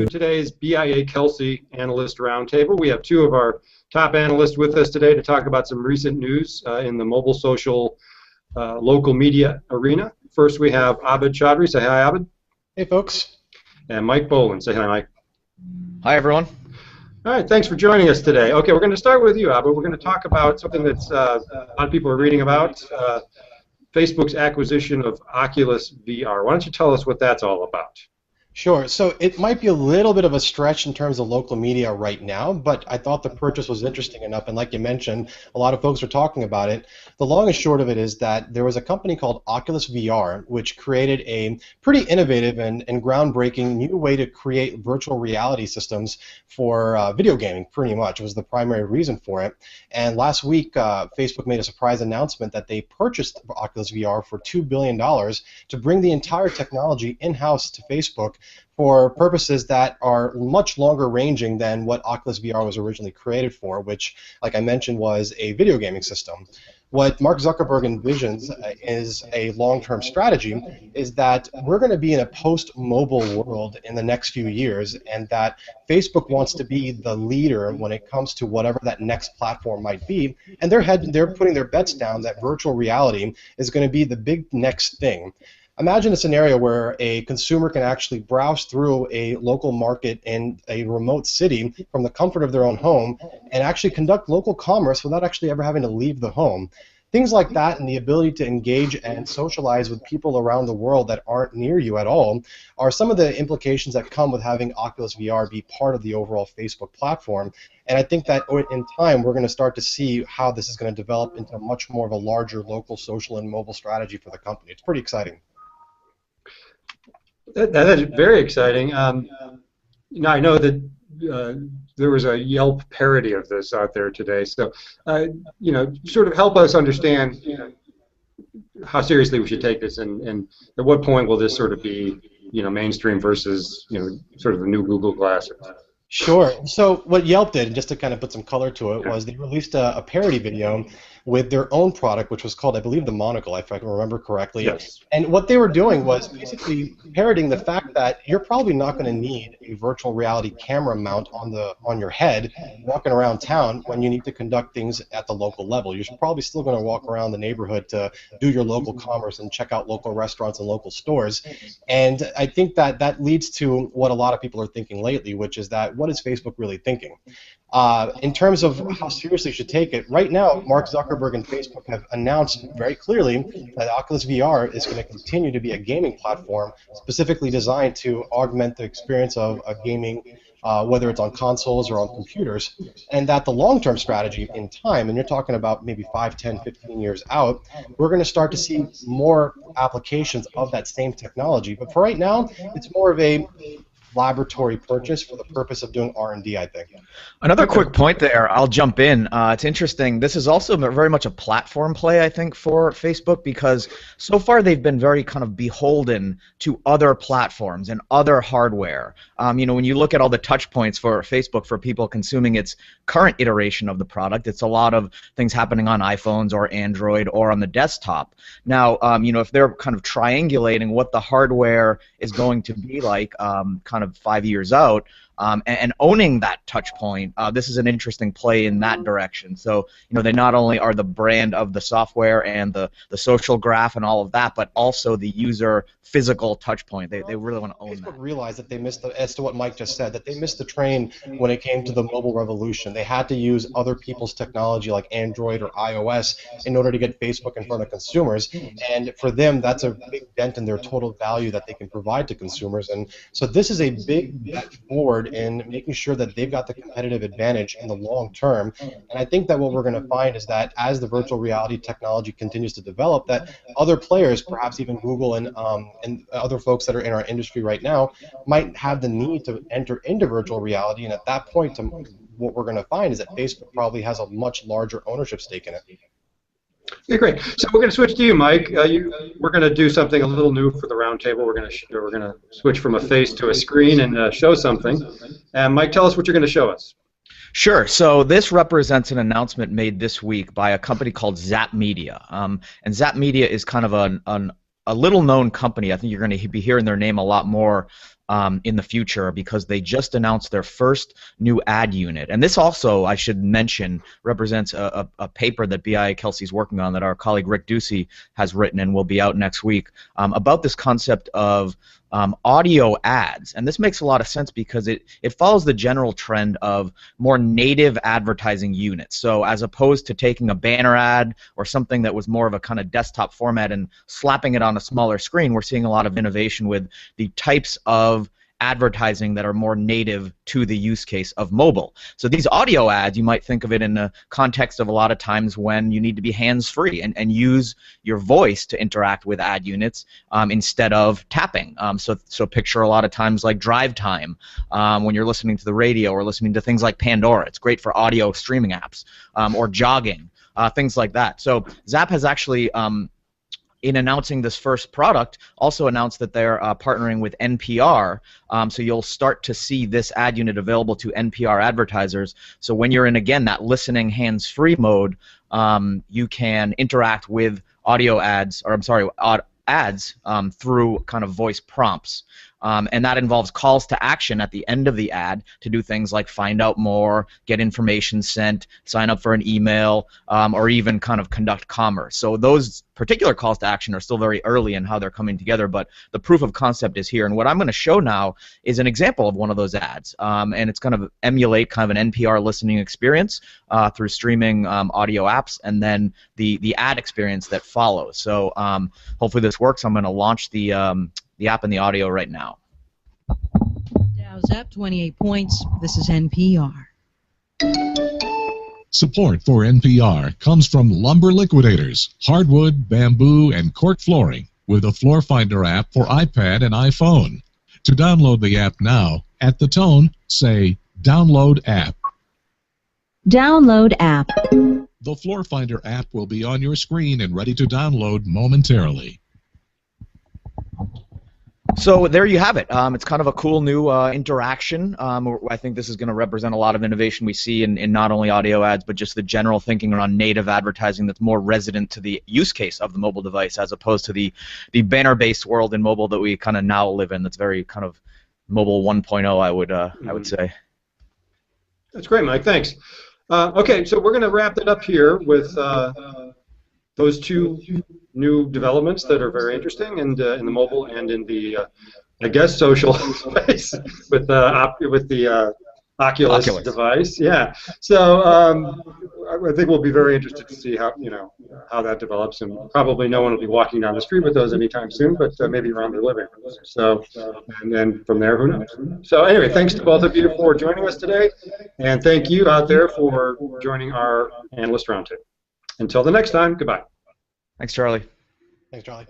to today's BIAKelsey Analyst Roundtable. We have two of our top analysts with us today to talk about some recent news in the mobile social local media arena. First, we have Abid Chaudhry. Say hi, Abid. Hey, folks. And Mike Boland. Say hi, Mike. Hi, everyone. All right, thanks for joining us today. Okay, we're going to start with you, Abid. We're going to talk about something that's a lot of people are reading about, Facebook's acquisition of Oculus VR. Why don't you tell us what that's all about? Sure. So it might be a little bit of a stretch in terms of local media right now, but I thought the purchase was interesting enough, and like you mentioned, a lot of folks are talking about it. The long and short of it is that there was a company called Oculus VR, which created a pretty innovative and groundbreaking new way to create virtual reality systems for video gaming, pretty much. Was the primary reason for it. And last week, Facebook made a surprise announcement that they purchased Oculus VR for $2 billion to bring the entire technology in-house to Facebook for purposes that are much longer ranging than what Oculus VR was originally created for, which, like I mentioned, was a video gaming system. What Mark Zuckerberg envisions is a long-term strategy is that we're going to be in a post-mobile world in the next few years, and that Facebook wants to be the leader when it comes to whatever that next platform might be, and they're putting their bets down that virtual reality is going to be the big next thing. Imagine a scenario where a consumer can actually browse through a local market in a remote city from the comfort of their own home and actually conduct local commerce without actually ever having to leave the home. Things like that and the ability to engage and socialize with people around the world that aren't near you at all are some of the implications that come with having Oculus VR be part of the overall Facebook platform. And I think that in time we're going to start to see how this is going to develop into much more of a larger local social and mobile strategy for the company. It's pretty exciting. That is very exciting. I know that there was a Yelp parody of this out there today. So, sort of help us understand, how seriously we should take this, and at what point will this sort of be, mainstream versus, sort of the new Google Glasses. Sure. So what Yelp did, just to kind of put some color to it, was they released a parody video with their own product, which was called, I believe, the Monocle, if I can remember correctly. Yes. And what they were doing was basically parodying the fact that you're probably not going to need a virtual reality camera mount on your head walking around town when you need to conduct things at the local level. You're probably still going to walk around the neighborhood to do your local commerce and check out local restaurants and local stores. And I think that that leads to what a lot of people are thinking lately, which is that what is Facebook really thinking? In terms of how seriously you should take it, right now, Mark Zuckerberg and Facebook have announced very clearly that Oculus VR is going to continue to be a gaming platform specifically designed to augment the experience of gaming, whether it's on consoles or on computers, and that the long-term strategy in time, and you're talking about maybe 5, 10, 15 years out, we're going to start to see more applications of that same technology. But for right now, it's more of a laboratory purchase for the purpose of doing R&D, I think. Another quick point there, I'll jump in. It's interesting. This is also very much a platform play, I think, for Facebook, because so far they've been very kind of beholden to other platforms and other hardware. When you look at all the touch points for Facebook for people consuming its current iteration of the product, it's a lot of things happening on iPhones or Android or on the desktop. Now, if they're kind of triangulating what the hardware is going to be like kind of 5 years out, and owning that touch point, this is an interesting play in that direction. So, they not only are the brand of the software and the social graph and all of that, but also the user physical touch point. They really want to own that. Facebook realized that they missed, as to what Mike just said, that they missed the train when it came to the mobile revolution. They had to use other people's technology like Android or iOS in order to get Facebook in front of consumers. And for them, that's a big dent in their total value that they can provide to consumers. And so this is a big bet forward in making sure that they've got the competitive advantage in the long term. And I think that what we're going to find is that as the virtual reality technology continues to develop, that other players, perhaps even Google and other folks that are in our industry right now, might have the need to enter into virtual reality. And at that point, what we're going to find is that Facebook probably has a much larger ownership stake in it. Okay, great. So we're going to switch to you, Mike. We're going to do something a little new for the roundtable. We're going to switch from a face to a screen and show something. And Mike, tell us what you're going to show us. Sure. So this represents an announcement made this week by a company called Zap Media. And Zap Media is kind of a little-known company. I think you're going to be hearing their name a lot more in the future, because they just announced their first new ad unit. And this also, I should mention, represents a paper that BIAKelsey is working on that our colleague Rick Ducey has written and will be out next week, about this concept of audio ads. And this makes a lot of sense because it follows the general trend of more native advertising units. So as opposed to taking a banner ad or something that was more of a kind of desktop format and slapping it on a smaller screen, we're seeing a lot of innovation with the types of advertising that are more native to the use case of mobile. So these audio ads, you might think of it in the context of a lot of times when you need to be hands-free and use your voice to interact with ad units instead of tapping. So picture a lot of times like drive time when you're listening to the radio or listening to things like Pandora. It's great for audio streaming apps, or jogging, things like that. So Zap has actually in announcing this first product, also announced that they're partnering with NPR, so you'll start to see this ad unit available to NPR advertisers. So when you're in, again, that listening hands-free mode, you can interact with audio ads, or I'm sorry, ads through kind of voice prompts. And that involves calls to action at the end of the ad to do things like find out more, get information sent, sign up for an email, or even kind of conduct commerce. So those particular calls to action are still very early in how they're coming together, but the proof of concept is here. And what I'm going to show now is an example of one of those ads, and it's going to emulate kind of an NPR listening experience through streaming audio apps, and then the ad experience that follows. So hopefully this works. I'm going to launch the app and the audio right now. Dow's up 28 points. This is NPR. Support for NPR comes from Lumber Liquidators, hardwood, bamboo, and cork flooring with the Floor Finder app for iPad and iPhone. To download the app now, at the tone, say, Download app. Download app. The Floor Finder app will be on your screen and ready to download momentarily. So there you have it. It's kind of a cool new interaction. I think this is going to represent a lot of innovation we see in not only audio ads, but just the general thinking around native advertising that's more resident to the use case of the mobile device, as opposed to the banner-based world in mobile that we kind of now live in. That's very kind of mobile 1.0, I would say. That's great, Mike. Thanks. Okay, so we're going to wrap it up here with those two new developments that are very interesting, and in the mobile and in the, I guess, social space with the Oculus device. Yeah. So I think we'll be very interested to see how that develops, and probably no one will be walking down the street with those anytime soon, but maybe around their living room. So, and then from there, who knows? So anyway, thanks to both of you for joining us today, and thank you out there for joining our Analyst Roundtable. Until the next time, goodbye. Thanks, Charlie. Thanks, Charlie.